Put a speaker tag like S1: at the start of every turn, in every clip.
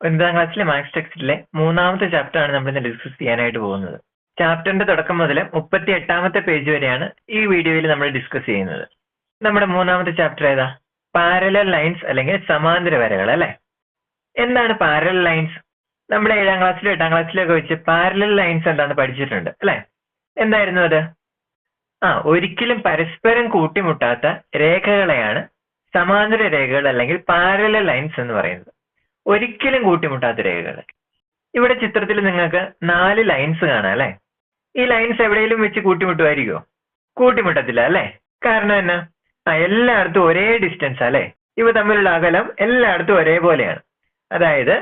S1: ഒൻപതാം ക്ലാസ്സിലെ മാത്സ് ടെക്സ്റ്റിലെ മൂന്നാമത്തെ ചാപ്റ്റർ ആണ് നമ്മൾ ഇന്ന് ഡിസ്കസ് ചെയ്യാനായിട്ട് പോകുന്നത്. ചാപ്റ്ററിന്റെ തുടക്കം മുതൽ 38ാമത്തെ പേജ് വരെയാണ് ഈ വീഡിയോയിൽ നമ്മൾ ഡിസ്കസ് ചെയ്യുന്നത്. നമ്മുടെ മൂന്നാമത്തെ ചാപ്റ്റർ ഏതാ? പാരലൽ ലൈൻസ് അല്ലെങ്കിൽ സമാന്തര വരകൾ അല്ലെ. എന്താണ് പാരലൽ ലൈൻസ്? നമ്മൾ 7ാം ക്ലാസ്സിലും 8ാം ക്ലാസ്സിലൊക്കെ വെച്ച് പാരലൽ ലൈൻസ് എന്താണെന്ന് പഠിച്ചിട്ടുണ്ട് അല്ലെ. എന്തായിരുന്നു അത്? ഒരിക്കലും പരസ്പരം കൂട്ടിമുട്ടാത്ത രേഖകളെയാണ് സമാന്തര രേഖകൾ അല്ലെങ്കിൽ പാരലൽ ലൈൻസ് എന്ന് പറയുന്നത്. ഒരിക്കലും കൂട്ടിമുട്ടാത്ത രേഖകൾ. ഇവിടെ ചിത്രത്തിൽ നിങ്ങൾക്ക് 4 ലൈൻസ് കാണാം അല്ലെ. ഈ ലൈൻസ് എവിടെയെങ്കിലും വെച്ച് കൂട്ടിമുട്ടുമായിരിക്കുമോ? കൂട്ടിമുട്ടത്തില്ല അല്ലെ. കാരണം എന്നാ? എല്ലായിടത്തും ഒരേ ഡിസ്റ്റൻസ് അല്ലെ. ഇവ തമ്മിലുള്ള അകലം എല്ലായിടത്തും ഒരേപോലെയാണ്. അതായത്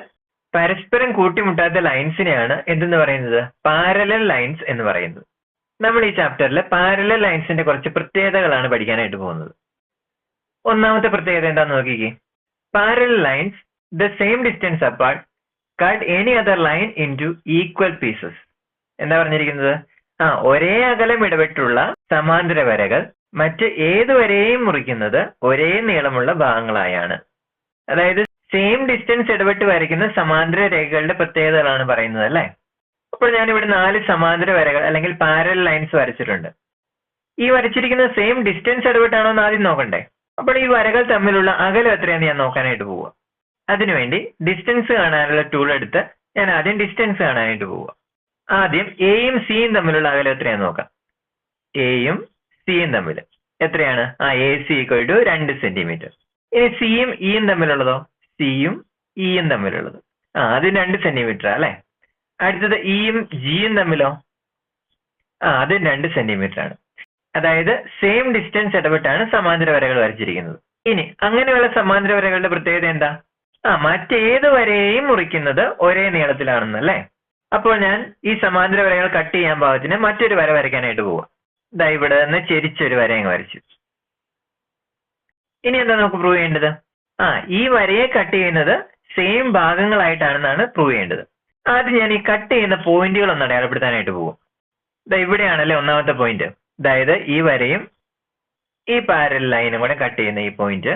S1: പരസ്പരം കൂട്ടിമുട്ടാത്ത ലൈൻസിനെയാണ് എന്തെന്ന് പറയുന്നത്? പാരലൽ ലൈൻസ് എന്ന് പറയുന്നത്. നമ്മൾ ഈ ചാപ്റ്ററിൽ പാരലൽ ലൈൻസിന്റെ കുറച്ച് പ്രത്യേകതകളാണ് പഠിക്കാനായിട്ട് പോകുന്നത്. ഒന്നാമത്തെ പ്രത്യേകത എന്താന്ന് നോക്കിക്കേ. Parallel lines the same distance apart cut any other line into equal pieces. എന്താ പറഞ്ഞിരിക്കുന്നത്? ഒരേ അകലം ഇടപെട്ടുള്ള സമാന്തര വരകൾ മറ്റ് ഏത് വരെയും മുറിക്കുന്നത് ഒരേ നീളമുള്ള ഭാഗങ്ങളായാണ്. അതായത് സെയിം ഡിസ്റ്റൻസ് ഇടപെട്ട് വരയ്ക്കുന്ന സമാന്തര രേഖകളുടെ പ്രത്യേകതകളാണ് പറയുന്നത് അല്ലെ. അപ്പോൾ ഞാനിവിടെ 4 സമാന്തര വരകൾ അല്ലെങ്കിൽ പാരലൽ ലൈൻസ് വരച്ചിട്ടുണ്ട്. ഈ വരച്ചിരിക്കുന്ന സെയിം ഡിസ്റ്റൻസ് ഇടപെട്ടാണോ എന്ന് ആദ്യം നോക്കണ്ടേ. അപ്പോൾ ഈ വരകൾ തമ്മിലുള്ള അകലം എത്രയാണെന്ന് ഞാൻ നോക്കാനായിട്ട് പോവുക. അതിനുവേണ്ടി ഡിസ്റ്റൻസ് കാണാനുള്ള ടൂൾ എടുത്ത് ഞാൻ ആദ്യം ഡിസ്റ്റൻസ് കാണാനായിട്ട് പോവുക. ആദ്യം എയും സിയും തമ്മിലുള്ള അകലം എത്രയാണെന്ന് നോക്കാം. എയും സിയും തമ്മിൽ എത്രയാണ്? AC = 2 centimetre. ഇനി സിയും ഇയും തമ്മിലുള്ളതോ? സിയും ഇയും തമ്മിലുള്ളത് അത് 2 സെന്റിമീറ്റർ അല്ലെ. അടുത്തത് ഇയും ജിയും തമ്മിലോ? അത് 2 സെന്റിമീറ്റർ ആണ്. അതായത് സെയിം ഡിസ്റ്റൻസ് ഇടപെട്ടാണ് സമാന്തര വരകൾ വരച്ചിരിക്കുന്നത്. ഇനി അങ്ങനെയുള്ള സമാന്തര വരകളുടെ പ്രത്യേകത എന്താ? മറ്റേത് വരെയും മുറിക്കുന്നത് ഒരേ നീളത്തിലാണെന്നല്ലേ. അപ്പോൾ ഞാൻ ഈ സമാന്തര വരകൾ കട്ട് ചെയ്യാൻ പാകത്തിന് മറ്റൊരു വര വരയ്ക്കാനായിട്ട് പോവാം. ഇവിടെ നിന്ന് ചെരിച്ചൊരു വര അങ്ങ് വരച്ചു. ഇനി എന്താ നമുക്ക് പ്രൂവ് ചെയ്യേണ്ടത്? ഈ വരയെ കട്ട് ചെയ്യുന്നത് സെയിം ഭാഗങ്ങളായിട്ടാണെന്നാണ് പ്രൂവ് ചെയ്യേണ്ടത്. ആദ്യം ഞാൻ ഈ കട്ട് ചെയ്യുന്ന പോയിന്റുകൾ ഒന്ന് അടയാളപ്പെടുത്താനായിട്ട് പോകും. ഇവിടെയാണല്ലേ ഒന്നാമത്തെ പോയിന്റ്. അതായത് ഈ വരയും ഈ പാരലൽ ലൈനും കൂടെ കട്ട് ചെയ്യുന്ന ഈ പോയിന്റ്.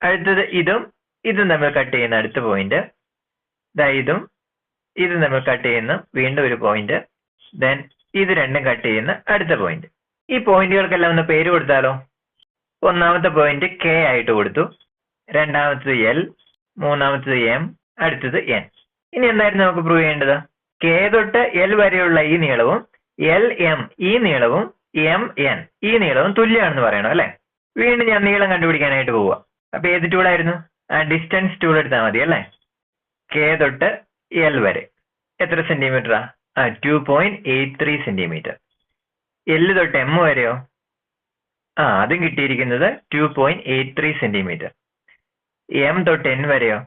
S1: അടുത്തത് ഇതും തമ്മിൽ കട്ട് ചെയ്യുന്ന അടുത്ത പോയിന്റ്. ഇതും തമ്മിൽ കട്ട് ചെയ്യുന്ന വീണ്ടും ഒരു പോയിന്റ്. ദെൻ ഇത് രണ്ടും കട്ട് ചെയ്യുന്ന അടുത്ത പോയിന്റ്. ഈ പോയിന്റുകൾക്കെല്ലാം ഒന്ന് പേര് കൊടുത്താലോ? ഒന്നാമത്തെ പോയിന്റ് K ആയിട്ട് കൊടുത്തു, രണ്ടാമത്തത് L, മൂന്നാമത്തത് M, അടുത്തത് N. ഇനി എന്തായിരുന്നു നമുക്ക് പ്രൂവ് ചെയ്യേണ്ടത്? K തൊട്ട് L വരെയുള്ള ഈ നീളവും LM ഈ നീളവും MN ഈ നീളവും തുല്യമാണെന്ന് പറയണം അല്ലെ. വീണ്ടും ഞാൻ നീളം കണ്ടുപിടിക്കാനായിട്ട് പോവുക. അപ്പൊ ഏത് ടൂളായിരുന്നു? ഡിസ്റ്റൻസ് ടൂൾ എടുത്താൽ മതി അല്ലെ. K തൊട്ട് L വരെ എത്ര സെന്റിമീറ്ററാ? 2.83 സെന്റിമീറ്റർ. L തൊട്ട് M വരെയോ? അതും കിട്ടിയിരിക്കുന്നത് 2.83 സെന്റിമീറ്റർ. M തൊട്ട് N വരെയോ?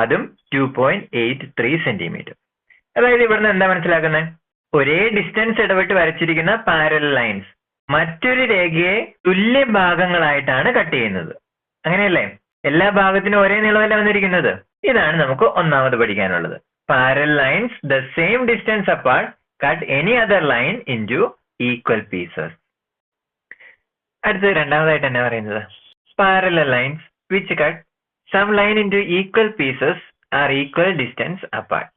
S1: അതും 2.83 സെന്റിമീറ്റർ. അതായത് ഇവിടുന്ന് എന്താ മനസ്സിലാക്കുന്നത്? ഒരേ ഡിസ്റ്റൻസ് ഇടപെട്ട് വരച്ചിരിക്കുന്ന പാരലൽ ലൈൻസ് മറ്റൊരു രേഖയെ തുല്യ ഭാഗങ്ങളായിട്ടാണ് കട്ട് ചെയ്യുന്നത്. അങ്ങനെയല്ലേ? എല്ലാ ഭാഗത്തിനും ഒരേ നീളമല്ല വന്നിരിക്കുന്നത്. ഇതാണ് നമുക്ക് ഒന്നാമത് പഠിക്കാനുള്ളത്. Parallel lines the same distance apart cut any other line into equal pieces. അടുത്തത് രണ്ടാമതായിട്ട് എന്നാ പറയുന്നത്? Parallel lines which cut some line into equal pieces are equal distance apart.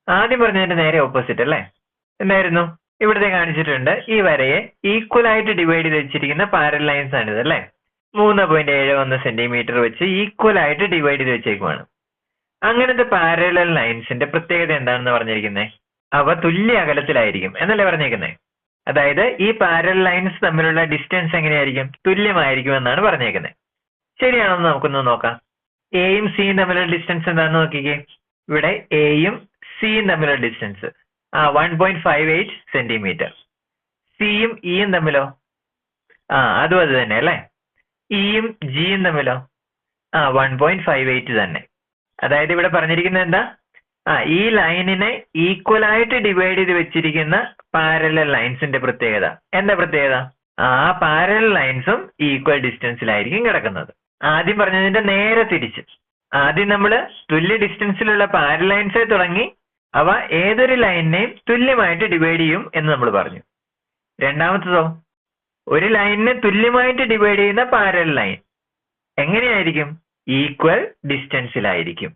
S1: ആദ്യം പറഞ്ഞതിന്റെ നേരെ ഓപ്പോസിറ്റ് അല്ലേ. എന്തായിരുന്നു? ഇവിടുത്തെ കാണിച്ചിട്ടുണ്ട് ഈ വരയെ ഈക്വൽ ആയിട്ട് ഡിവൈഡ് ചെയ്ത് വെച്ചിരിക്കുന്ന പാരലൽ ലൈൻസ് ആണിത് അല്ലേ. 3.71 സെന്റിമീറ്റർ വെച്ച് ഈക്വൽ ആയിട്ട് ഡിവൈഡ് ചെയ്ത് വെച്ചേക്കുവാണ്. അങ്ങനത്തെ പാരലൽ ലൈൻസിന്റെ പ്രത്യേകത എന്താണെന്ന് പറഞ്ഞിരിക്കുന്നത്? അവ തുല്യ അകലത്തിലായിരിക്കും എന്നല്ലേ പറഞ്ഞേക്കുന്നത്. അതായത് ഈ പാരലൽ ലൈൻസ് തമ്മിലുള്ള ഡിസ്റ്റൻസ് എങ്ങനെയായിരിക്കും? തുല്യമായിരിക്കും എന്നാണ് പറഞ്ഞേക്കുന്നത്. ശരിയാണെന്ന് നമുക്കൊന്ന് നോക്കാം. എയും സിയും തമ്മിലുള്ള ഡിസ്റ്റൻസ് എന്താണെന്ന് നോക്കിക്കേ. ഇവിടെ എയും സിയും തമ്മിലുള്ള ഡിസ്റ്റൻസ് 1.58 സെന്റിമീറ്റർ. സിയും ഇയും തമ്മിലോ? അതും അത് തന്നെ അല്ലേ. ഇയും ജിയും തമ്മിലോ? 1.58 തന്നെ. അതായത് ഇവിടെ പറഞ്ഞിരിക്കുന്നത് എന്താ? ഈ ലൈനിനെ ഈക്വൽ ആയിട്ട് ഡിവൈഡ് ചെയ്ത് വെച്ചിരിക്കുന്ന പാരലൽ ലൈൻസിന്റെ പ്രത്യേകത എന്താ? പ്രത്യേകത പാരലൽ ലൈൻസും ഈക്വൽ ഡിസ്റ്റൻസിലായിരിക്കും കിടക്കുന്നത്. ആദ്യം പറഞ്ഞതിന്റെ നേരെ തിരിച്ച്. ആദ്യം നമ്മൾ തുല്യ ഡിസ്റ്റൻസിലുള്ള പാരലൽ ലൈൻസെ തുടങ്ങി അവ ഏതൊരു ലൈനിനെയും തുല്യമായിട്ട് ഡിവൈഡ് ചെയ്യും എന്ന് നമ്മൾ പറഞ്ഞു. രണ്ടാമത്തതോ? ഒരു ലൈനിനെ തുല്യമായിട്ട് ഡിവൈഡ് ചെയ്യുന്ന പാരലൽ ലൈൻ എങ്ങനെയായിരിക്കും? ഈക്വൽ ഡിസ്റ്റൻസിലായിരിക്കും.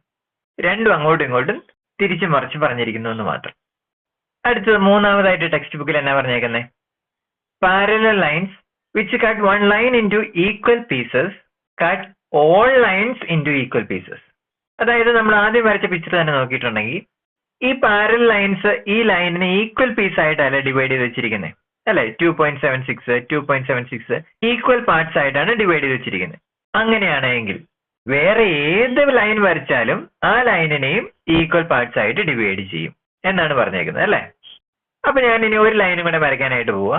S1: രണ്ടും അങ്ങോട്ടും ഇങ്ങോട്ടും തിരിച്ചു മറിച്ച് പറഞ്ഞിരിക്കുന്നു എന്ന് മാത്രം. അടുത്തത് മൂന്നാമതായിട്ട് ടെക്സ്റ്റ് ബുക്കിൽ എന്നാ പറഞ്ഞേക്കുന്നത്? Parallel lines which cut one line in two equal pieces cut all lines in two equal pieces. അതായത് നമ്മൾ ആദ്യം വരച്ച പിക്ചർ തന്നെ നോക്കിയിട്ടുണ്ടെങ്കിൽ ഈ പാരലൽ ലൈൻസ് ഈ ലൈനിനെ ഈക്വൽ പീസ് ആയിട്ടല്ല ഡിവൈഡ് ചെയ്ത് വെച്ചിരിക്കുന്നത്, അല്ലെ? 2.76 2.76 ഈക്വൽ പാർട്സ് ആയിട്ടാണ് ഡിവൈഡ് ചെയ്ത് വെച്ചിരിക്കുന്നത്. അങ്ങനെയാണെങ്കിൽ വേറെ ഏത് ലൈൻ വരച്ചാലും ആ ലൈനിനെയും ഈക്വൽ പാർട്സ് ആയിട്ട് ഡിവൈഡ് ചെയ്യും എന്നാണ് പറഞ്ഞേക്കുന്നത്, അല്ലെ? അപ്പൊ ഞാൻ ഇനി ഒരു ലൈനും കൂടെ വരയ്ക്കാനായിട്ട് പോവാ.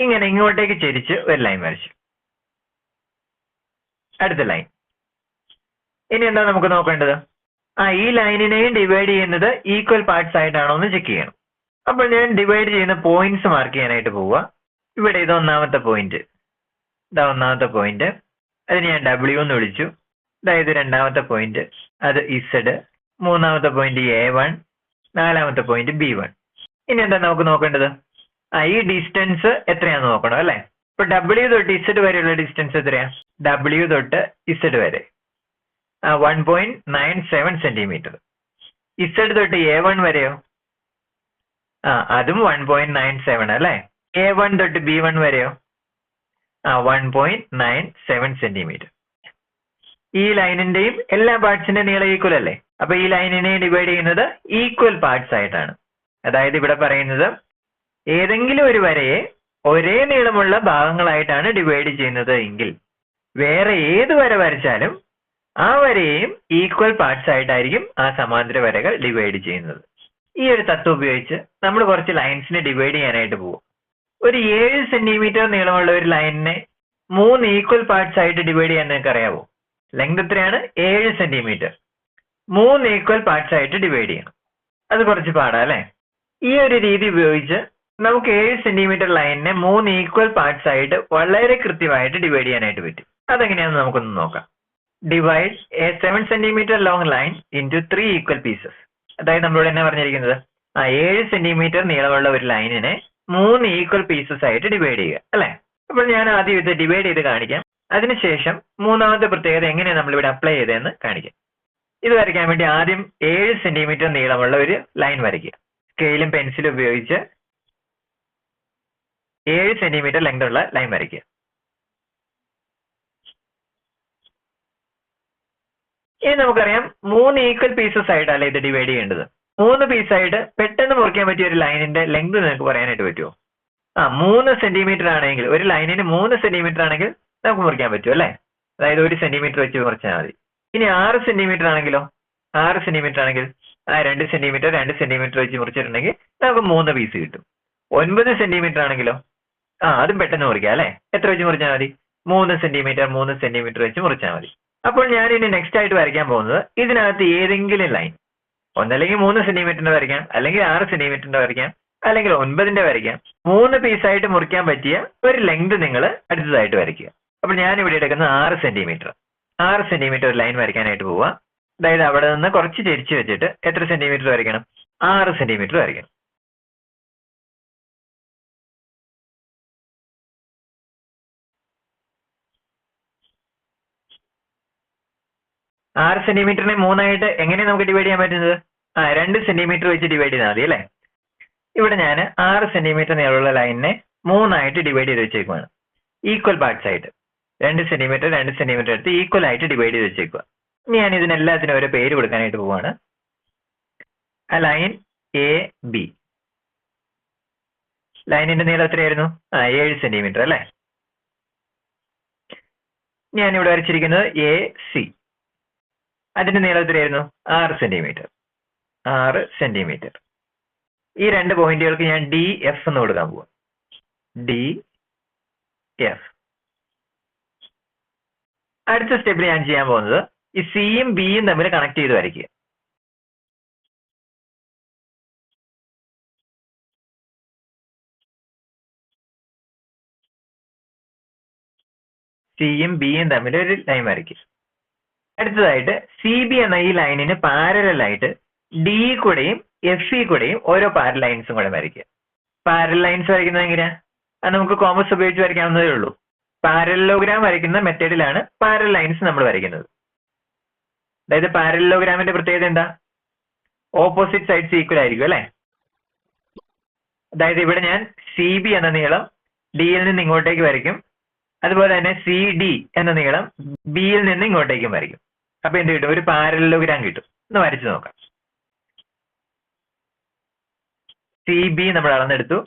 S1: ഇങ്ങനെ ഇങ്ങോട്ടേക്ക് ചെരിച്ച് ഒരു ലൈൻ വരച്ചു. അടുത്ത ലൈൻ. ഇനി എന്താ നമുക്ക് നോക്കേണ്ടത്? ഈ ലൈനിനെയും ഡിവൈഡ് ചെയ്യുന്നത് ഈക്വൽ പാർട്സ് ആയിട്ടാണോ എന്ന് ചെക്ക് ചെയ്യണം. അപ്പോൾ ഞാൻ ഡിവൈഡ് ചെയ്യുന്ന പോയിന്റ്സ് മാർക്ക് ചെയ്യാനായിട്ട് പോവുക. ഇവിടെ ഇത് ഒന്നാമത്തെ പോയിന്റ്, ഒന്നാമത്തെ പോയിന്റ്, അതിന് ഞാൻ W എന്ന് വിളിച്ചു. അതായത് രണ്ടാമത്തെ പോയിന്റ് അത് Z, മൂന്നാമത്തെ പോയിന്റ് A1, നാലാമത്തെ പോയിന്റ് B1. ഇനി എന്താ നമുക്ക് നോക്കേണ്ടത്? ഈ ഡിസ്റ്റൻസ് എത്രയാണെന്ന് നോക്കണം, അല്ലെ? ഇപ്പൊ W തൊട്ട് Z വരെയുള്ള ഡിസ്റ്റൻസ് എത്രയാ? W തൊട്ട് Z വരെ 1.97 സെന്റിമീറ്റർ. Z തൊട്ട് A1 വരെയോ? അതും 1.97, അല്ലെ? A1 തൊട്ട് B1 വരെയോ? 1.97 സെന്റിമീറ്റർ. ഈ ലൈനിന്റെയും എല്ലാ പാർട്സിന്റെ നീളം ഈക്വൽ അല്ലേ? അപ്പൊ ഈ ലൈനിനെ ഡിവൈഡ് ചെയ്യുന്നത് ഈക്വൽ പാർട്സ് ആയിട്ടാണ്. അതായത് ഇവിടെ പറയുന്നത് ഏതെങ്കിലും ഒരു വരയെ ഒരേ നീളമുള്ള ഭാഗങ്ങളായിട്ടാണ് ഡിവൈഡ് ചെയ്യുന്നത് എങ്കിൽ വേറെ ഏത് വര വരച്ചാലും ആ വരയെയും ഈക്വൽ പാർട്സ് ആയിട്ടായിരിക്കും ആ സമാന്തര വരകൾ ഡിവൈഡ് ചെയ്യുന്നത്. ഈ ഒരു തത്വം ഉപയോഗിച്ച് നമ്മൾ കുറച്ച് ലൈൻസിനെ ഡിവൈഡ് ചെയ്യാനായിട്ട് പോകും. ഒരു 7 സെന്റിമീറ്റർ നീളമുള്ള ഒരു ലൈനിനെ 3 ഈക്വൽ പാർട്സ് ആയിട്ട് ഡിവൈഡ് ചെയ്യാൻ നിങ്ങൾക്ക് അറിയാവോ? ലെങ്ത് എത്രയാണ്? 7 സെന്റിമീറ്റർ. 3 ഈക്വൽ പാർട്സ് ആയിട്ട് ഡിവൈഡ് ചെയ്യണം. അത് കുറച്ച് പാടാ, അല്ലെ? ഈ ഒരു രീതി ഉപയോഗിച്ച് നമുക്ക് 7 സെന്റിമീറ്റർ ലൈനിനെ 3 ഈക്വൽ പാർട്സ് ആയിട്ട് വളരെ കൃത്യമായിട്ട് ഡിവൈഡ് ചെയ്യാനായിട്ട് പറ്റും. അതെങ്ങനെയാണെന്ന് നമുക്കൊന്ന് നോക്കാം. Divide A 7 centimetre long line into 3 equal pieces. അതായത് നമ്മളോട് എന്നാ പറഞ്ഞിരിക്കുന്നത്? 7 സെന്റിമീറ്റർ നീളമുള്ള ഒരു ലൈനിനെ 3 ഈക്വൽ പീസസ് ആയിട്ട് ഡിവൈഡ് ചെയ്യുക, അല്ലെ? അപ്പോൾ ഞാൻ ആദ്യം ഇത് ഡിവൈഡ് ചെയ്ത് കാണിക്കാം. അതിനുശേഷം മൂന്നാമത്തെ പ്രത്യേകത എങ്ങനെയാണ് നമ്മളിവിടെ അപ്ലൈ ചെയ്തതെന്ന് കാണിക്കാം. ഇത് വരയ്ക്കാൻ വേണ്ടി ആദ്യം 7 സെന്റിമീറ്റർ നീളമുള്ള ഒരു ലൈൻ വരയ്ക്കുക. സ്കെയിലും പെൻസിലും ഉപയോഗിച്ച് 7 സെന്റിമീറ്റർ ലെങ്ത് ഉള്ള ലൈൻ വരയ്ക്കുക. ഇനി നമുക്കറിയാം 3 ഈക്വൽ പീസസ് ആയിട്ടല്ലേ ഇത് ഡിവൈഡ് ചെയ്യേണ്ടത്. 3 പീസായിട്ട് പെട്ടെന്ന് മുറിക്കാൻ പറ്റിയ ഒരു ലൈനിന്റെ ലെങ്ത് നിങ്ങൾക്ക് പറയാനായിട്ട് പറ്റുമോ? 3 സെന്റിമീറ്റർ ആണെങ്കിൽ, ഒരു ലൈനിന് 3 സെന്റിമീറ്റർ ആണെങ്കിൽ നമുക്ക് മുറിക്കാൻ പറ്റും, അല്ലെ? അതായത് 1 സെന്റിമീറ്റർ വെച്ച് മുറിച്ചാൽ മതി. ഇനി 6 സെന്റിമീറ്റർ ആണെങ്കിലോ? 6 സെന്റിമീറ്റർ ആണെങ്കിൽ 2 സെന്റിമീറ്റർ വെച്ച് മുറിച്ചിട്ടുണ്ടെങ്കിൽ നമുക്ക് 3 പീസ് കിട്ടും. 9 സെന്റിമീറ്റർ ആണെങ്കിലോ? അതും പെട്ടെന്ന് മുറിക്കാം, അല്ലെ? എത്ര വെച്ച് മുറിച്ചാൽ മതി? 3 സെന്റിമീറ്റർ വെച്ച് മുറിച്ചാൽ മതി. അപ്പോൾ ഞാൻ ഇനി നെക്സ്റ്റ് ആയിട്ട് വരയ്ക്കാൻ പോകുന്നത് ഇതിനകത്ത് ഏതെങ്കിലും ലൈൻ, ഒന്നല്ലെങ്കിൽ 3 സെന്റിമീറ്ററിന്റെ വരയ്ക്കാം, അല്ലെങ്കിൽ 6 സെന്റിമീറ്ററിന്റെ വരയ്ക്കാം, അല്ലെങ്കിൽ 9ന്റെ വരയ്ക്കാം. 3 പീസായിട്ട് മുറിക്കാൻ പറ്റിയ ഒരു ലെങ്ത് നിങ്ങൾ അടുത്തതായിട്ട് വരയ്ക്കുക. അപ്പോൾ ഞാൻ ഇവിടെ എടുക്കുന്നത് 6 സെന്റിമീറ്റർ ഒരു ലൈൻ വരയ്ക്കാനായിട്ട് പോവുക. അതായത് അവിടെ നിന്ന് കുറച്ച് ചെരിച്ച് വെച്ചിട്ട് എത്ര സെന്റിമീറ്റർ വരയ്ക്കണം? 6 സെന്റിമീറ്റർ വരയ്ക്കണം. ആറ് സെന്റിമീറ്ററിനെ 3 ആയിട്ട് എങ്ങനെ നമുക്ക് ഡിവൈഡ് ചെയ്യാൻ പറ്റുന്നത്? 2 സെന്റിമീറ്റർ വെച്ച് ഡിവൈഡ് ചെയ്താൽ മതി, അല്ലെ? ഇവിടെ ഞാൻ 6 സെന്റിമീറ്റർ നീളമുള്ള ലൈനിനെ 3 ആയിട്ട് ഡിവൈഡ് ചെയ്ത് വെച്ചേക്കുവാണ്. ഈക്വൽ പാർട്സ് ആയിട്ട് 2 സെന്റിമീറ്റർ എടുത്ത് ഈക്വൽ ആയിട്ട് ഡിവൈഡ് ചെയ്ത് വെച്ചേക്കുക. ഇനി ഞാൻ ഇതിനെല്ലാത്തിനും ഒരു പേര് കൊടുക്കാനായിട്ട് പോവാണ്. Line AB. ലൈനിന്റെ നീളം എത്രയായിരുന്നു? 7 സെന്റിമീറ്റർ, അല്ലെ? ഞാൻ ഇവിടെ വരച്ചിരിക്കുന്നത് AC. അതിന്റെ നീളം എത്രയായിരുന്നു? 6 സെന്റിമീറ്റർ. ഈ 2 പോയിന്റുകൾക്ക് ഞാൻ DF എന്ന് കൊടുക്കാൻ പോവാം. DF. അടുത്ത സ്റ്റെപ്പിൽ ഞാൻ ചെയ്യാൻ പോകുന്നത് ഈ സിയും ബിയും തമ്മിൽ കണക്ട് ചെയ്ത് വരയ്ക്കുക. സിയും ബിയും തമ്മിൽ ഒരു ലൈൻ വരയ്ക്കുക. അടുത്തതായിട്ട് CB എന്ന ഈ ലൈനിന് പാരലൽ ആയിട്ട് ഡി കൂടെയും FE കൂടെയും ഓരോ പാരലൽ ലൈൻസും കൂടെ വരയ്ക്കുക. പാരലൽ ലൈൻസ് വരയ്ക്കുന്നത് എങ്ങനെയാ? അത് നമുക്ക് കോമ്പസ് ഉപയോഗിച്ച് വരയ്ക്കാവുന്നതേ ഉള്ളൂ. പാരലലോഗ്രാം വരയ്ക്കുന്ന മെത്തേഡിലാണ് പാരലൽ ലൈൻസ് നമ്മൾ വരയ്ക്കുന്നത്. അതായത് പാരലലോഗ്രാമിന്റെ പ്രത്യേകത എന്താ? ഓപ്പോസിറ്റ് സൈഡ്സ് ഈക്വൽ ആയിരിക്കും അല്ലെ? അതായത് ഇവിടെ ഞാൻ സി ബി എന്ന നീളം ഡിയിൽ നിന്ന് ഇങ്ങോട്ടേക്ക് വരയ്ക്കും, അതുപോലെ തന്നെ സി ഡി എന്ന നീളം ബിയിൽ നിന്ന് ഇങ്ങോട്ടേക്കും വരയ്ക്കും. അപ്പൊ എന്ത് കിട്ടും? ഒരു പാരലലോഗ്രാം കിട്ടും. ഒന്ന് വരച്ചു നോക്കാം. സി ബി നമ്മൾ അളന്നെടുത്തു.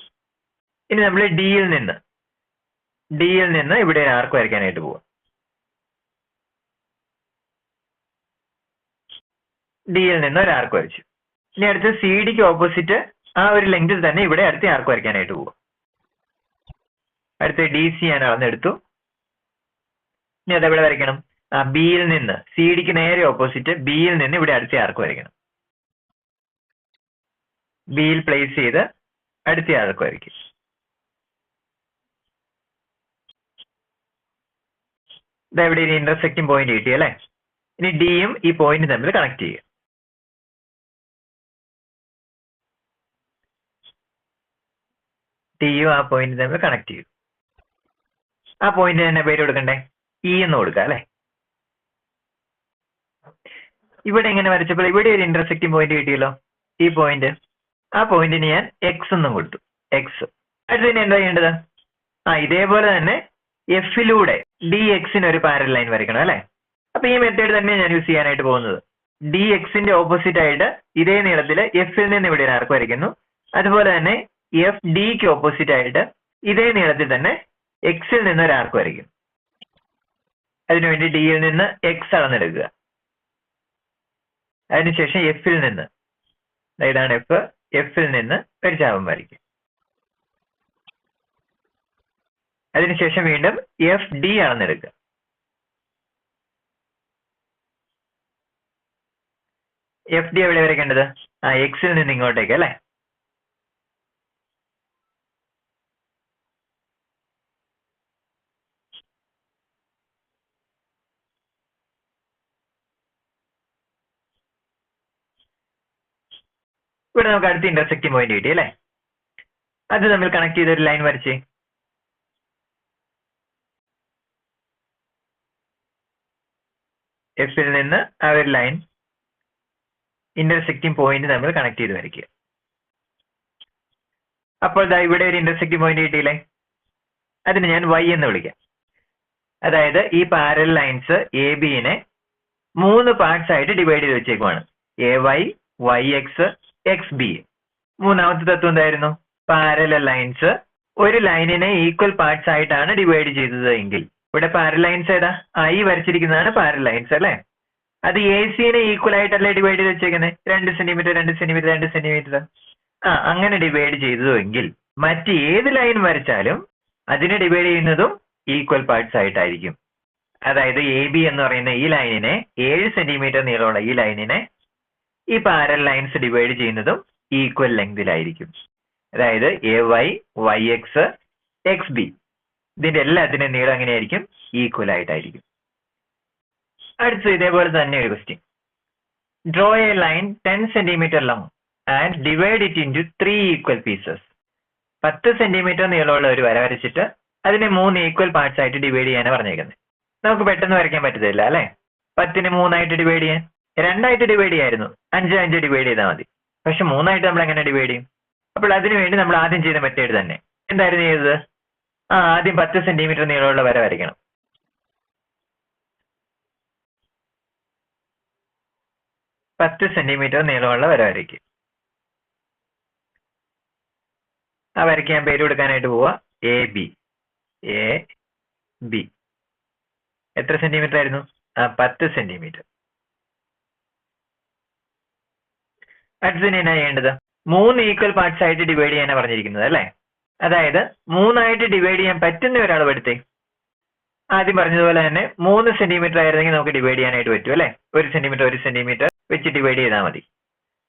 S1: ഇനി നമ്മൾ ഡിയിൽ നിന്ന് ഇവിടെ ഒരു ആർക്ക് വരയ്ക്കാനായിട്ട് പോവാം. ഡിയിൽ നിന്ന് ഒരു ആർക്ക് വരച്ചു. ഇനി അടുത്ത് സി ഡിക്ക് ഓപ്പോസിറ്റ് ആ ഒരു ലെങ്തിൽ തന്നെ ഇവിടെ അടുത്ത ആർക്ക് വരയ്ക്കാനായിട്ട് പോവാം. അടുത്ത് ഡി സി ഞാൻ അളന്നെടുത്തു. ഇനി അതെവിടെ വരയ്ക്കണം? ബിയിൽ നിന്ന്, സി ഡിക്ക് നേരെ ഓപ്പോസിറ്റ് ബിയിൽ നിന്ന് ഇവിടെ അടുത്ത ആർക്ക് വരയ്ക്കണം. ബിയിൽ പ്ലേസ് ചെയ്ത് അടുത്ത ആർക്ക് വരയ്ക്കും. ഇതെവിടെ ഒരു ഇന്റർസെക്റ്റിംഗ് പോയിന്റ് കിട്ടി അല്ലെ? ഇനി ഡിയും ഈ പോയിന്റ് തമ്മിൽ കണക്ട് ചെയ്യുക. ഡിയും ആ പോയിന്റ് തമ്മിൽ കണക്ട് ചെയ്യും. ആ പോയിന്റ് തന്നെ പേര് കൊടുക്കണ്ടേ? ഇ എന്ന് കൊടുക്കുക അല്ലെ? ഇവിടെ ഇങ്ങനെ വരച്ചപ്പോൾ ഇവിടെ ഒരു ഇന്റർസെക്റ്റിംഗ് പോയിന്റ് കിട്ടിയല്ലോ, ഈ പോയിന്റ്. ആ പോയിന്റിന് ഞാൻ എക്സ് എന്നും കൊടുത്തു. എക്സ്. അടുത്തതിന് എന്താ ചെയ്യേണ്ടത്? ഇതേപോലെ തന്നെ എഫിലൂടെ ഡി എക്സിന് ഒരു പാരലൽ ലൈൻ വരയ്ക്കണം അല്ലെ? അപ്പൊ ഈ മെത്തേഡ് തന്നെ ഞാൻ യൂസ് ചെയ്യാനായിട്ട് പോകുന്നത്. ഡി എക്സിന്റെ ഓപ്പോസിറ്റ് ആയിട്ട് ഇതേ നീളത്തില് എഫിൽ നിന്ന് ഇവിടെ ഒരു ആർക്ക് വരയ്ക്കുന്നു. അതുപോലെ തന്നെ എഫ് ഡിക്ക് ഓപ്പോസിറ്റ് ആയിട്ട് ഇതേ നീളത്തിൽ തന്നെ എക്സിൽ നിന്ന് ഒരു ആർക്ക് വരയ്ക്കും. അതിനുവേണ്ടി ഡിയിൽ നിന്ന് എക്സ് അളന്നെടുക്കുക. അതിനുശേഷം എഫിൽ നിന്ന്, ഇതാണ് എഫ്, എഫിൽ നിന്ന് ഒരു ചാപം വരയ്ക്കും. അതിനുശേഷം വീണ്ടും എഫ് ഡി അളന്നെടുക്കുക. എഫ് ഡി എവിടെ വരയ്ക്കേണ്ടത്? എക്സിൽ നിന്ന് ഇങ്ങോട്ടേക്ക് അല്ലെ? ഇവിടെ നമുക്ക് അടുത്ത ഇന്റർസെക്റ്റിംഗ് പോയിന്റ് കിട്ടി അല്ലെ? അത് തമ്മിൽ കണക്ട് ചെയ്ത ഒരു ലൈൻ വരച്ച് എഫിൽ നിന്ന് ആ ഒരു ലൈൻ ഇന്റർസെക്റ്റിംഗ് പോയിന്റ് തമ്മിൽ കണക്ട് ചെയ്ത് വരയ്ക്കുക. അപ്പോൾ ഇവിടെ ഒരു ഇന്റർസെക്റ്റിംഗ് പോയിന്റ് കിട്ടിയില്ലേ? അതിന് ഞാൻ വൈ എന്ന് വിളിക്കാം. അതായത് ഈ പാരലൽ ലൈൻസ് എ ബിനെ 3 പാർട്സ് ആയിട്ട് ഡിവൈഡ് ചെയ്ത് വെച്ചേക്കുവാണ്. A y, y x, x b. മൂന്നാമത്തെ തത്വം എന്തായിരുന്നു? പാരലൽ ലൈൻസ് ഒരു ലൈനിനെ ഈക്വൽ പാർട്സ് ആയിട്ടാണ് ഡിവൈഡ് ചെയ്തത് എങ്കിൽ, ഇവിടെ പാരലൽ ലൈൻസ് ഏതാ? ഈ വരച്ചിരിക്കുന്നതാണ് പാരലൽ ലൈൻസ് അല്ലെ? അത് എ സിനെ ഈക്വൽ ആയിട്ടല്ലേ ഡിവൈഡ് ചെയ്ത് വെച്ചേക്കുന്നത്? 2 സെന്റിമീറ്റർ 2 സെന്റിമീറ്റർ 2 സെന്റിമീറ്റർ. അങ്ങനെ ഡിവൈഡ് ചെയ്തതെങ്കിൽ മറ്റ് ഏത് ലൈൻ വരച്ചാലും അതിനെ ഡിവൈഡ് ചെയ്യുന്നതും ഈക്വൽ പാർട്സ് ആയിട്ടായിരിക്കും. അതായത് എ ബി എന്ന് പറയുന്ന ഈ ലൈനിനെ, 7 സെന്റിമീറ്റർ നീളമുള്ള ഈ ലൈനിനെ ഈ പാരലൽ ലൈൻസ് ഡിവൈഡ് ചെയ്യുന്നതും ഈക്വൽ ലെങ്തിലായിരിക്കും. അതായത് a y, y x, x b, ഇതിന്റെ എല്ലാത്തിനും നീളം എങ്ങനെയായിരിക്കും? ഈക്വൽ ആയിട്ടായിരിക്കും. അടുത്ത് ഇതേപോലെ തന്നെ ഒരു question. Draw A line 10 centimetre long and divide it into 3 equal pieces. 10 centimetre നീളമുള്ള ഒരു വര വരച്ചിട്ട് അതിനെ 3 ഈക്വൽ പാർട്സ് ആയിട്ട് ഡിവൈഡ് ചെയ്യാനാണ് പറഞ്ഞേക്കുന്നത്. നമുക്ക് പെട്ടെന്ന് വരയ്ക്കാൻ പറ്റത്തില്ല അല്ലെ? 10നെ 3 ആയിട്ട് ഡിവൈഡ് ചെയ്യാൻ, 2 ആയിട്ട് ഡിവൈഡ് ചെയ്യായിരുന്നു, 5 5 ഡിവൈഡ് ചെയ്താൽ മതി. പക്ഷെ 3 ആയിട്ട് നമ്മൾ എങ്ങനെ ഡിവൈഡ് ചെയ്യും? അപ്പോൾ അതിനുവേണ്ടി നമ്മൾ ആദ്യം ചെയ്ത മെത്തേഡ് തന്നെ. എന്തായിരുന്നു ചെയ്തത്? ആദ്യം 10 സെന്റിമീറ്റർ നീളമുള്ള വര വരയ്ക്കണം. 10 സെന്റിമീറ്റർ നീളമുള്ള വര വരയ്ക്കും. ആ വരയ്ക്ക് ഞാൻ പേര് കൊടുക്കാനായിട്ട് പോവാ എ ബി. എ ബി എത്ര സെന്റിമീറ്റർ ആയിരുന്നു? 10 സെന്റിമീറ്റർ. അടുത്തതിന് എന്നാ ചെയ്യേണ്ടത്? 3 ഈക്വൽ പാർട്സ് ആയിട്ട് ഡിവൈഡ് ചെയ്യാനാണ് പറഞ്ഞിരിക്കുന്നത് അല്ലെ? അതായത് 3 ആയിട്ട് ഡിവൈഡ് ചെയ്യാൻ പറ്റുന്ന ഒരളവ് എടുത്തേ. ആദ്യം പറഞ്ഞതുപോലെ തന്നെ 3 സെന്റിമീറ്റർ ആയിരുന്നെങ്കിൽ നമുക്ക് ഡിവൈഡ് ചെയ്യാനായിട്ട് പറ്റും അല്ലെ? 1 സെന്റിമീറ്റർ 1 സെന്റിമീറ്റർ വെച്ച് ഡിവൈഡ് ചെയ്താൽ മതി.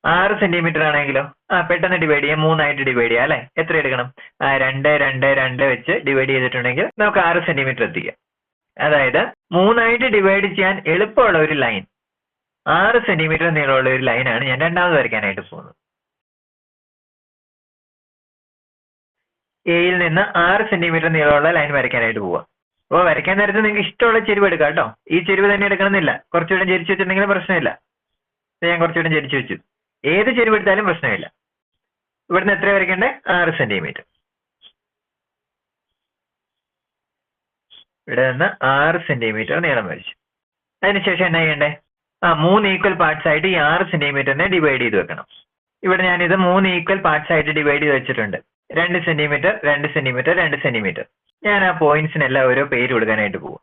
S1: 6 സെന്റിമീറ്റർ ആണെങ്കിലോ പെട്ടെന്ന് ഡിവൈഡ് ചെയ്യാം. 3 ആയിട്ട് ഡിവൈഡ് ചെയ്യാം അല്ലെ? എത്ര എടുക്കണം? 2 2 2 വെച്ച് ഡിവൈഡ് ചെയ്തിട്ടുണ്ടെങ്കിൽ നമുക്ക് 6 സെന്റിമീറ്റർ എത്തിക്കാം. അതായത് 3 ആയിട്ട് ഡിവൈഡ് ചെയ്യാൻ എളുപ്പമുള്ള ഒരു ലൈൻ, 6 സെന്റിമീറ്റർ നീളമുള്ള ഒരു ലൈനാണ് ഞാൻ രണ്ടാമത് വരയ്ക്കാനായിട്ട് പോകുന്നത്. എയിൽ നിന്ന് 6 സെന്റിമീറ്റർ നീളമുള്ള ലൈൻ വരയ്ക്കാനായിട്ട് പോവാം. അപ്പോൾ വരയ്ക്കാൻ നേരത്ത് നിങ്ങൾക്ക് ഇഷ്ടമുള്ള ചെരുവ് എടുക്കാം കേട്ടോ. ഈ ചെരുവ് തന്നെ എടുക്കണമെന്നില്ല. കുറച്ചുകൂടെ ചരിച്ചു വെച്ചിട്ടുണ്ടെങ്കിലും പ്രശ്നമില്ല. ഞാൻ കുറച്ചുകൂടെ ചരിച്ചു വെച്ചു. ഏത് ചെരുവ് എടുത്താലും പ്രശ്നമില്ല. ഇവിടുന്ന് എത്ര വരയ്ക്കണ്ടേ? 6 സെന്റിമീറ്റർ. ഇവിടെ നിന്ന് 6 സെന്റിമീറ്റർ നീളം വരച്ചു. അതിനുശേഷം എന്നാ ചെയ്യണ്ടേ? 3 ഈക്വൽ പാർട്സ് ആയിട്ട് ഈ 6 സെന്റിമീറ്ററിനെ ഡിവൈഡ് ചെയ്ത് വെക്കണം. ഇവിടെ ഞാനിത് 3 ഈക്വൽ പാർട്സ് ആയിട്ട് ഡിവൈഡ് ചെയ്ത് വെച്ചിട്ടുണ്ട്. 2 സെന്റിമീറ്റർ 2 സെന്റിമീറ്റർ 2 സെന്റിമീറ്റർ. ഞാൻ ആ പോയിന്റ്സിനെല്ലാം ഓരോ പേര് കൊടുക്കാനായിട്ട് പോകും.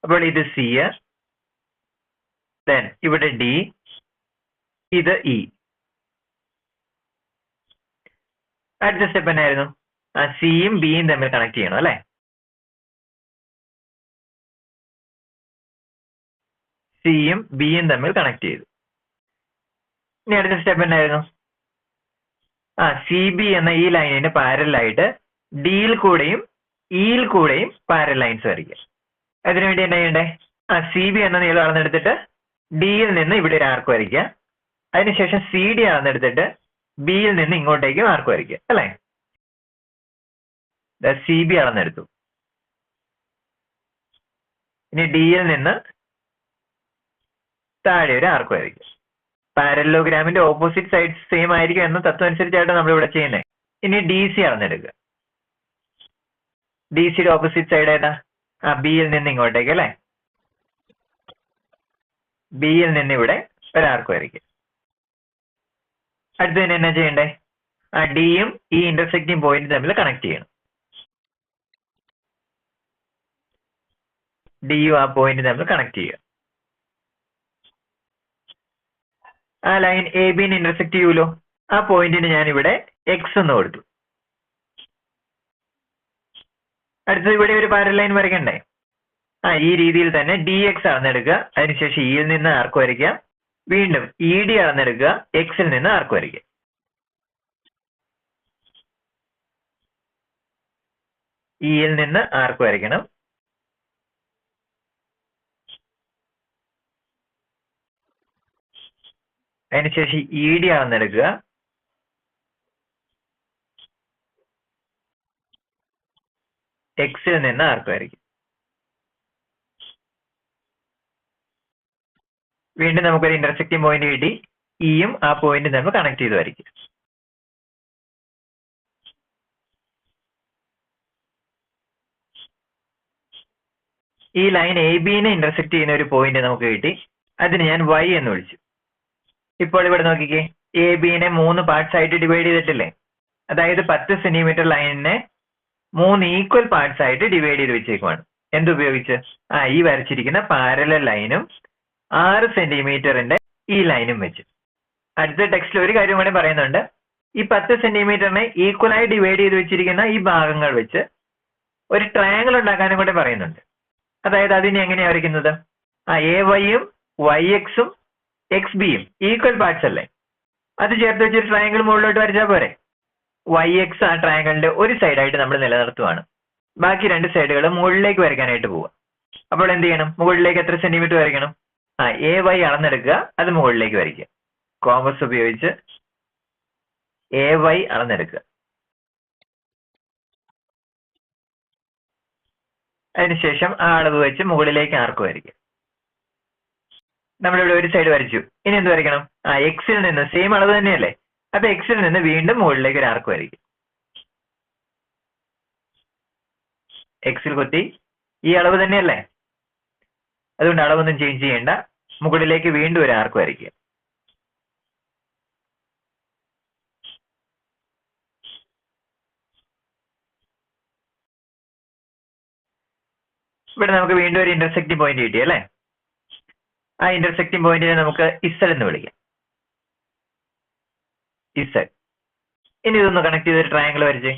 S1: അപ്പോൾ ഇത് സി, ദെൻ ഇവിടെ ഡി, ഇത് ഇ. അടുത്ത സ്റ്റെപ്പ് എന്നായിരുന്നു? സിയും ബിയും തമ്മിൽ കണക്ട് ചെയ്യണം അല്ലെ? സിയും ബിയും തമ്മിൽ കണക്ട് ചെയ്തു. ഇനി അടുത്ത സ്റ്റെപ്പ് എന്നായിരുന്നു? സി ബി എന്ന ഈ ലൈനിന് പാരലായിട്ട് ഡിയിൽ കൂടെയും ഇയിൽ കൂടെയും പാരൽ ലൈൻസ് വരയ്ക്കുക. അതിനുവേണ്ടി എന്നാ ചെയ്യണ്ടേ? സി ബി എന്ന നീളം അളന്നെടുത്തിട്ട് ഡിയിൽ നിന്ന് ഇവിടെ ഒരു ആർക്ക് വരയ്ക്കുക. അതിനുശേഷം സി ഡി അളന്നെടുത്തിട്ട് ബിയിൽ നിന്ന് ഇങ്ങോട്ടേക്കും ആർക്ക് വരയ്ക്കുക അല്ലേ? സി ബി അളന്നെടുത്തു. ഇനി ഡിയിൽ നിന്ന് താഴെ ഒരു ആർക്ക് വരയ്ക്കുക. പാരലോഗ്രാമിന്റെ ഓപ്പോസിറ്റ് സൈഡ്സ് സെയിം ആയിരിക്കും എന്ന തത്വം അനുസരിച്ചായിട്ട് നമ്മൾ ഇവിടെ ചെയ്യുന്നത്. ഇനി ഡി സി അളന്നെടുക്കുക. ഡി സിയുടെ ഓപ്പോസിറ്റ് സൈഡ് ഏതാ? ബിയിൽ നിന്ന് ഇങ്ങോട്ടേക്ക് അല്ലേ? ബിയിൽ നിന്ന് ഇവിടെ ഒരു ആർക്ക് വരയ്ക്കുക. അടുത്തതിന് എന്നാ ചെയ്യണ്ടേ? ഡിയും ഈ ഇന്റർസെക്റ്റിംഗ് പോയിന്റ് തമ്മിൽ കണക്ട് ചെയ്യണം. ഡിയും ആ പോയിന്റ് തമ്മിൽ കണക്ട് ചെയ്യുക. ആ ലൈൻ എ ബിനെ ഇന്റർസെക്ട് ചെയ്യൂലോ. ആ പോയിന്റിന് ഞാൻ ഇവിടെ എക്സ് എന്ന് കൊടുത്തു. അടുത്തത് ഇവിടെ ഒരു പാരൽ ലൈൻ വരയ്ക്കണ്ടേ? ഈ രീതിയിൽ തന്നെ ഡി എക്സ് അളന്നെടുക്കുക. അതിനുശേഷം ഇയിൽ നിന്ന് ആർക്ക് വരയ്ക്കുക. വീണ്ടും ഇ ഡി അളന്നെടുക്കുക. എക്സിൽ നിന്ന് ആർക്ക് വരയ്ക്കുക. ഇയിൽ നിന്ന് ആർക്ക് വരയ്ക്കണം. അതിനുശേഷം ഇ ഡി അളന്നെടുക്കുക. എക്സിൽ നിന്ന് ആർക്ക് വരയ്ക്കും. വീണ്ടും നമുക്കൊരു ഇന്റർസെക്റ്റിംഗ് പോയിന്റ് കിട്ടി. ഇയും ആ പോയിന്റ് നമ്മൾ കണക്ട് ചെയ്ത് വരയ്ക്കും. ഈ ലൈൻ എ ബിനെ ഇന്റർസെക്ട് ചെയ്യുന്ന ഒരു പോയിന്റ് നമുക്ക് കിട്ടി. അതിന് ഞാൻ വൈ എന്ന് വിളിച്ചു. ഇപ്പോൾ ഇവിടെ നോക്കിക്കേ, എ ബിനെ 3 പാർട്സ് ആയിട്ട് ഡിവൈഡ് ചെയ്തിട്ടില്ലേ? അതായത് 10 സെന്റിമീറ്റർ ലൈനിനെ 3 ഈക്വൽ പാർട്സ് ആയിട്ട് ഡിവൈഡ് ചെയ്ത് വെച്ചേക്കുവാണ്. എന്തുപയോഗിച്ച്? ഈ വരച്ചിരിക്കുന്ന പാരലൽ ലൈനും 6 സെന്റിമീറ്ററിന്റെ ഈ ലൈനും വെച്ച്. അടുത്ത ടെക്സ്റ്റിൽ ഒരു കാര്യം കൂടെ പറയുന്നുണ്ട്. ഈ 10 സെന്റിമീറ്ററിനെ ഈക്വലായി ഡിവൈഡ് ചെയ്ത് വെച്ചിരിക്കുന്ന ഈ ഭാഗങ്ങൾ വെച്ച് ഒരു ട്രയാങ്കിൾ ഉണ്ടാക്കാനും കൂടെ പറയുന്നുണ്ട്. അതായത് അതിനെ എങ്ങനെയാ വരയ്ക്കുന്നത്? എ വൈയും വൈ എക്സും എക്സ് ബിയും ഈക്വൽ പാർട്സ് അല്ലേ? അത് ചേർത്ത് വെച്ചൊരു ട്രയാങ്കിൾ മുകളിലോട്ട് വരച്ചാൽ പോരെ? വൈ എക്സ് ആ ട്രയാങ്കിളിന്റെ ഒരു സൈഡായിട്ട് നമ്മൾ നിലനിർത്തുവാണ്. ബാക്കി 2 സൈഡുകൾ മുകളിലേക്ക് വരയ്ക്കാനായിട്ട് പോവുക. അപ്പോൾ എന്ത് ചെയ്യണം? മുകളിലേക്ക് എത്ര സെന്റിമീറ്റർ വരയ്ക്കണം? എ വൈ അളന്നെടുക്കുക. അത് മുകളിലേക്ക് വരയ്ക്കുക. കോമ്പസ് ഉപയോഗിച്ച് എ വൈ അളന്നെടുക്കുക. അതിനുശേഷം ആ അളവ് വെച്ച് മുകളിലേക്ക് ആർക്ക് വരയ്ക്കുക. നമ്മളിവിടെ ഒരു സൈഡ് വരച്ചു. ഇനി എന്ത് വരയ്ക്കണം? എക്സിൽ നിന്ന് സെയിം അളവ് തന്നെയല്ലേ? അപ്പൊ എക്സിൽ നിന്ന് വീണ്ടും മുകളിലേക്ക് ഒരു ആർക്ക് വരയ്ക്കും. എക്സിൽ കുത്തി ഈ അളവ് തന്നെയല്ലേ? അതുകൊണ്ട് അളവൊന്നും ചേഞ്ച് ചെയ്യേണ്ട. മുകളിലേക്ക് വീണ്ടും ഒരു ആർക്ക് വരയ്ക്കുക. ഇവിടെ നമുക്ക് വീണ്ടും ഒരു ഇന്റർസെക്റ്റിംഗ് പോയിന്റ് കിട്ടി അല്ലേ? ആ ഇന്റർസെക്റ്റിംഗ് പോയിന്റിനെ നമുക്ക് ഇസഡ് എന്ന് വിളിക്കാം. ഇസഡ്. ഇനി ഇതൊന്ന് കണക്ട് ചെയ്തൊരു ട്രയാങ്കിൾ വരച്ചേ.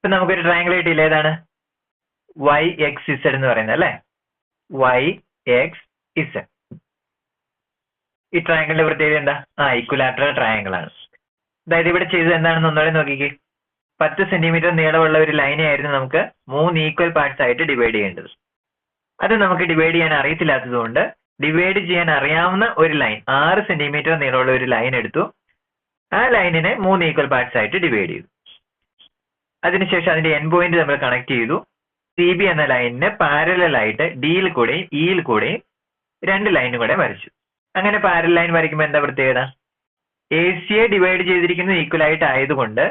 S1: ഇപ്പൊ നമുക്കൊരു ട്രയാങ്കിൾ കിട്ടിയില്ല, ഏതാണ്? YXZ എന്ന് പറയുന്നത് അല്ലേ? YXZ. ഈ ട്രയാങ്കിളിന്റെ പ്രത്യേകത എന്താ? ഇക്വലാറ്ററൽ ട്രയാങ്കിൾ ആണ്. അതായത് ഇവിടെ ചെയ്തത് എന്താണെന്ന് ഒന്നുകൂടെ നോക്കിക്കേ. 10 സെന്റിമീറ്റർ നീളമുള്ള ഒരു ലൈനെ ആയിരുന്നു നമുക്ക് 3 ഈക്വൽ പാർട്സ് ആയിട്ട് ഡിവൈഡ് ചെയ്യേണ്ടത്. അത് നമുക്ക് ഡിവൈഡ് ചെയ്യാൻ അറിയത്തില്ലാത്തത് കൊണ്ട് ഡിവൈഡ് ചെയ്യാൻ അറിയാവുന്ന ഒരു ലൈൻ, 6 സെന്റിമീറ്റർ നീളമുള്ള ഒരു ലൈൻ എടുത്തു. ആ ലൈനിനെ 3 ഈക്വൽ പാർട്സ് ആയിട്ട് ഡിവൈഡ് ചെയ്തു. അതിനുശേഷം അതിന്റെ എൻ പോയിന്റ് നമ്മൾ കണക്ട് ചെയ്തു. CB എന്ന ലൈനിന് പാരലൽ ആയിട്ട് ഡിയിൽ കൂടെയും ഇയിൽ കൂടെയും 2 ലൈനും കൂടെ വരച്ചു. അങ്ങനെ പാരലൽ ലൈൻ വരയ്ക്കുമ്പോൾ എന്താ പ്രത്യേകത? AC-യെ ഡിവൈഡ് ചെയ്തിരിക്കുന്നത് ഈക്വൽ ആയിട്ട് ആയതുകൊണ്ട്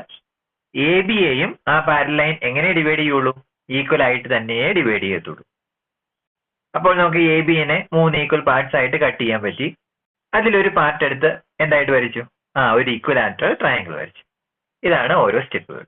S1: AB-യെയും ആ പാരലൽ ലൈൻ എങ്ങനെ ഡിവൈഡ് ചെയ്യുള്ളൂ? ഈക്വൽ ആയിട്ട് തന്നെയേ ഡിവൈഡ് ചെയ്യത്തുള്ളൂ. അപ്പോൾ നമുക്ക് AB-നെ 3 ഈക്വൽ പാർട്സ് ആയിട്ട് കട്ട് ചെയ്യാൻ പറ്റി. അതിലൊരു പാർട്ട് എടുത്ത് എന്തായിട്ട് വരച്ചു? ഒരു ഇക്വലാറ്ററൽ ട്രയാങ്കിൾ വരച്ചു. ഇതാണ് ഓരോ സ്റ്റെപ്പുകൾ.